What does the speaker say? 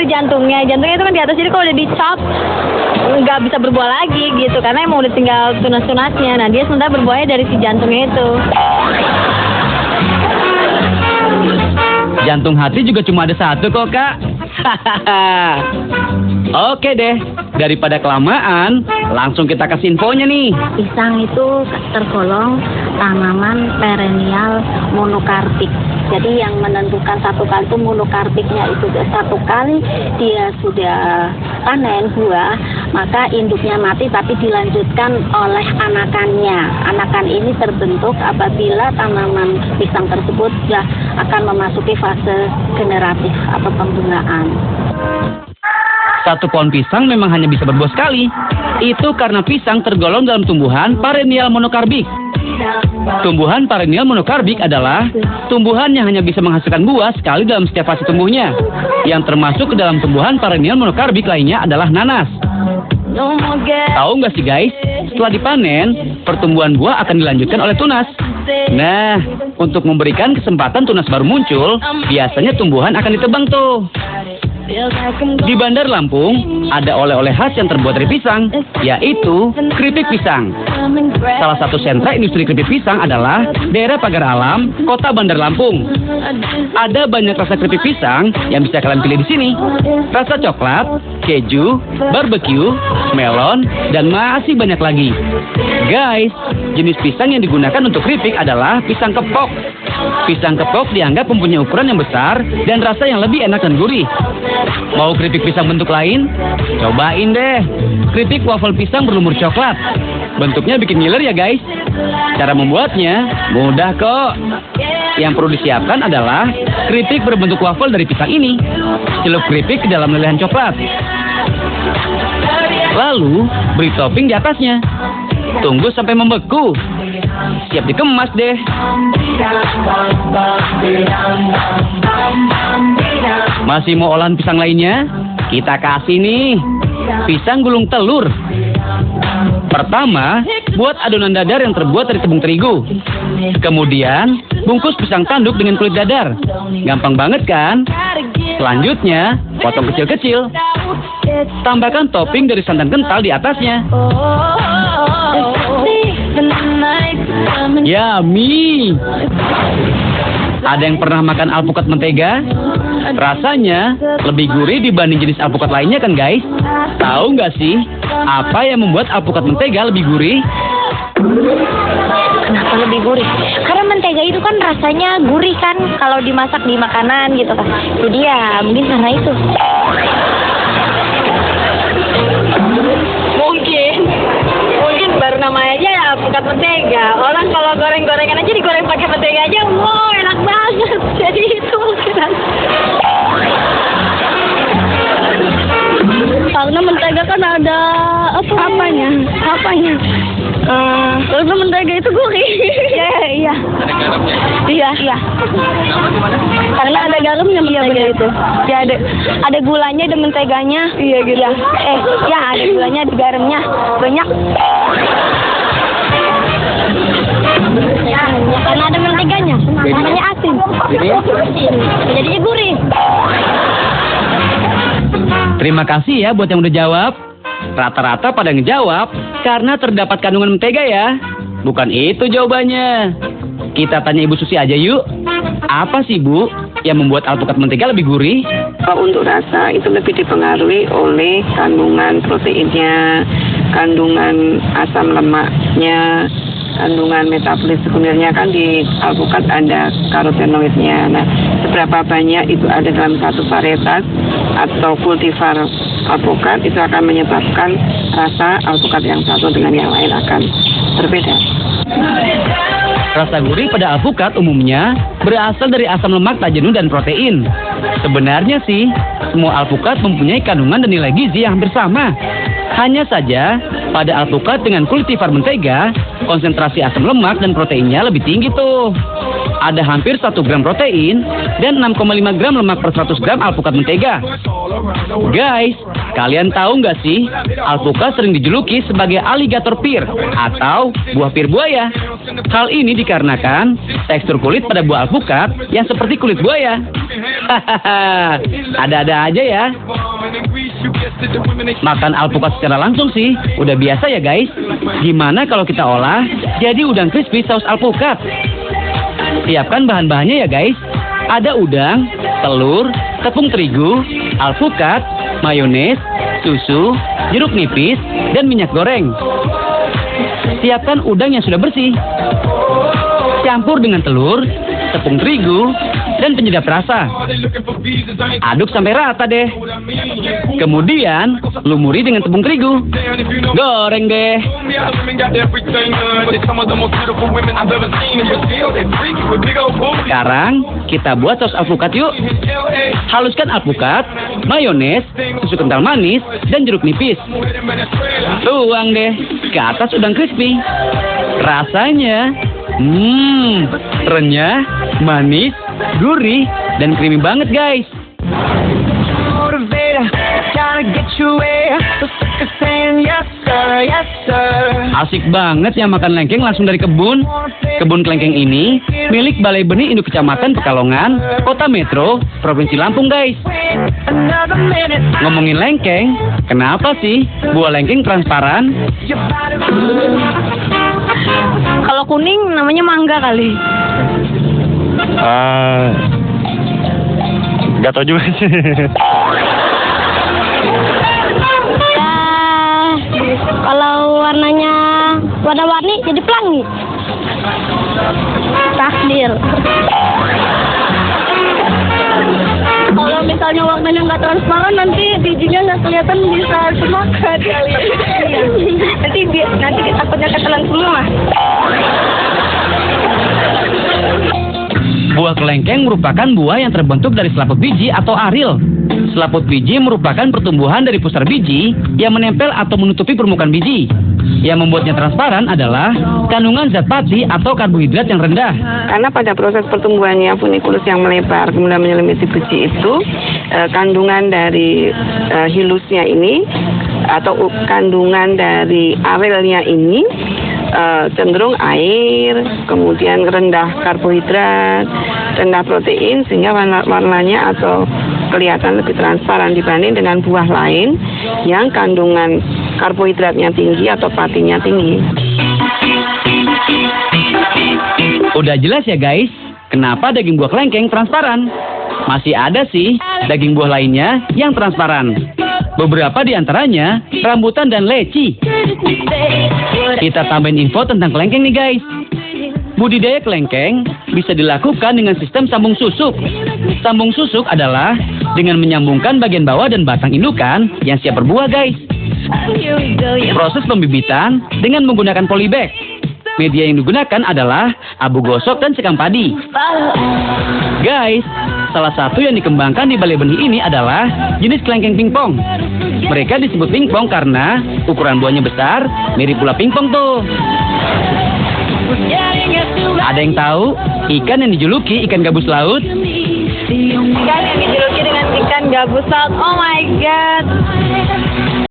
jantungnya itu kan di atas, jadi kalau udah dicop nggak bisa berbuah lagi gitu, karena emang udah tinggal tunas-tunasnya. Nah dia sebenarnya berbuahnya dari si jantungnya itu. Jantung hati juga cuma ada satu kok, Kak. Oke deh, daripada kelamaan, langsung kita kasih infonya nih. Pisang itu tergolong tanaman perennial monokarpik. Jadi yang menentukan satu kali itu monokarpiknya itu satu kali dia sudah panen buah, maka induknya mati tapi dilanjutkan oleh anakannya. Anakan ini terbentuk apabila tanaman pisang tersebut sudah akan memasuki fase generatif atau pembungaan. Satu pohon pisang memang hanya bisa berbuah sekali. Itu karena pisang tergolong dalam tumbuhan perennial monokarbik. Tumbuhan perennial monokarbik adalah tumbuhan yang hanya bisa menghasilkan buah sekali dalam setiap fase tumbuhnya. Yang termasuk ke dalam tumbuhan perennial monokarbik lainnya adalah nanas. Tahu nggak sih guys, setelah dipanen, pertumbuhan buah akan dilanjutkan oleh tunas. Nah, untuk memberikan kesempatan tunas baru muncul, biasanya tumbuhan akan ditebang tuh. Di Bandar Lampung, ada oleh-oleh khas yang terbuat dari pisang, yaitu keripik pisang. Salah satu sentra industri keripik pisang adalah daerah Pagar Alam, Kota Bandar Lampung. Ada banyak rasa keripik pisang yang bisa kalian pilih di sini. Rasa coklat, keju, barbecue, melon, dan masih banyak lagi. Guys, jenis pisang yang digunakan untuk keripik adalah pisang kepok. Pisang kepok dianggap mempunyai ukuran yang besar dan rasa yang lebih enak dan gurih. Mau keripik pisang bentuk lain? Cobain deh. Keripik waffle pisang berlumur coklat. Bentuknya bikin ngiler ya guys. Cara membuatnya mudah kok. Yang perlu disiapkan adalah keripik berbentuk waffle dari pisang ini. Celup keripik ke dalam lelehan coklat. Lalu beri topping di atasnya. Tunggu sampai membeku. Siap dikemas deh. Masih mau olahan pisang lainnya? Kita kasih nih. Pisang gulung telur. Pertama, buat adonan dadar yang terbuat dari tepung terigu. Kemudian, bungkus pisang tanduk dengan kulit dadar. Gampang banget kan? Selanjutnya, potong kecil-kecil. Tambahkan topping dari santan kental di atasnya. Yummy! Ada yang pernah makan alpukat mentega? Rasanya lebih gurih dibanding jenis alpukat lainnya kan guys? Tahu nggak sih, apa yang membuat alpukat mentega lebih gurih? Kenapa lebih gurih? Karena mentega itu kan rasanya gurih kan kalau dimasak di makanan gitu kan. Jadi ya mungkin karena itu. Mungkin baru namanya aja ya alpukat mentega. Orang kalau goreng-gorengan aja digoreng pakai mentega aja, wow enak banget. Jadi itu mungkin. Karena mentega kan ada apanya? Karena mentega itu gurih. Iya. Iya. Karena ada garamnya mentega itu. Ya ada gulanya, ada menteganya. Iya gitu. Ya ada gulanya, ada garamnya. Banyak. Ya, karena ada menteganya. Makanya asin. Jadinya gurih. Terima kasih ya buat yang udah jawab. Rata-rata pada ngejawab karena terdapat kandungan mentega ya. Bukan itu jawabannya. Kita tanya Ibu Susi aja yuk. Apa sih Bu yang membuat alpukat mentega lebih gurih? Untuk rasa itu lebih dipengaruhi oleh kandungan proteinnya, kandungan asam lemaknya, kandungan metabolis sekundernya. Kan di alpukat ada karotenoidnya. Nah, seberapa banyak itu ada dalam satu varietas atau kultivar alpukat itu akan menyebabkan rasa alpukat yang satu dengan yang lain akan berbeda. Rasa gurih pada alpukat umumnya berasal dari asam lemak tak jenuh dan protein. Sebenarnya sih, semua alpukat mempunyai kandungan dan nilai gizi yang hampir sama. Hanya saja, pada alpukat dengan kultivar mentega, konsentrasi asam lemak dan proteinnya lebih tinggi tuh. ada hampir 1 gram protein dan 6,5 gram lemak per 100 gram alpukat mentega. Guys, kalian tahu nggak sih, alpukat sering dijuluki sebagai alligator pear atau buah pir buaya. Hal ini dikarenakan tekstur kulit pada buah alpukat yang seperti kulit buaya. Hahaha, ada-ada aja ya. Makan alpukat secara langsung sih udah biasa ya guys. Gimana kalau kita olah jadi udang crispy saus alpukat? Siapkan bahan-bahannya ya guys. Ada udang, telur, tepung terigu, alpukat, mayones, susu, jeruk nipis, dan minyak goreng. Siapkan udang yang sudah bersih. Campur dengan telur, tepung terigu, dan penyedap rasa. Aduk sampai rata deh. Kemudian, lumuri dengan tepung terigu. Goreng deh. Sekarang, kita buat saus alpukat yuk. Haluskan alpukat, mayones, susu kental manis, dan jeruk nipis. Tuang deh ke atas udang crispy. Rasanya, renyah, manis, gurih, dan creamy banget guys. Asik banget ya makan lengkeng langsung dari kebun. Kebun kelengkeng ini milik Balai Benih Induk Kecamatan Pekalongan, Kota Metro, Provinsi Lampung guys. Ngomongin lengkeng, kenapa sih buah lengkeng transparan? Kalau kuning namanya mangga kali. Gak tau juga sih. Kalau warnanya warna-warni jadi pelangi. Takdir. Kalau misalnya warnanya nggak transparan, nanti bijinya nggak kelihatan, bisa semakan kali. Nanti takutnya ketelan semua. Buah kelengkeng merupakan buah yang terbentuk dari selaput biji atau aril. Selaput biji merupakan pertumbuhan dari pusar biji yang menempel atau menutupi permukaan biji. Yang membuatnya transparan adalah kandungan zat pati atau karbohidrat yang rendah. Karena pada proses pertumbuhannya funikulus yang melebar kemudian menyelimuti biji itu, kandungan dari hilusnya ini atau kandungan dari arilnya ini cenderung air, kemudian rendah karbohidrat, rendah protein, sehingga warnanya atau kelihatan lebih transparan dibanding dengan buah lain yang kandungan karbohidratnya tinggi atau patinya tinggi. Udah jelas ya guys, kenapa daging buah kelengkeng transparan? Masih ada sih daging buah lainnya yang transparan. Beberapa di antaranya rambutan dan leci. Kita tambahin info tentang kelengkeng nih guys. Budidaya kelengkeng bisa dilakukan dengan sistem sambung susuk. Sambung susuk adalah dengan menyambungkan bagian bawah dan batang indukan yang siap berbuah guys. Proses pembibitan dengan menggunakan polybag. Media yang digunakan adalah abu gosok dan sekam padi. Guys, salah satu yang dikembangkan di Balai Benih ini adalah jenis kelengkeng pingpong. Mereka disebut pingpong karena ukuran buahnya besar, mirip bola pingpong tuh. Ada yang tahu ikan yang dijuluki ikan gabus laut? Ikan yang dijuluki dengan ikan gabus laut. Oh my god.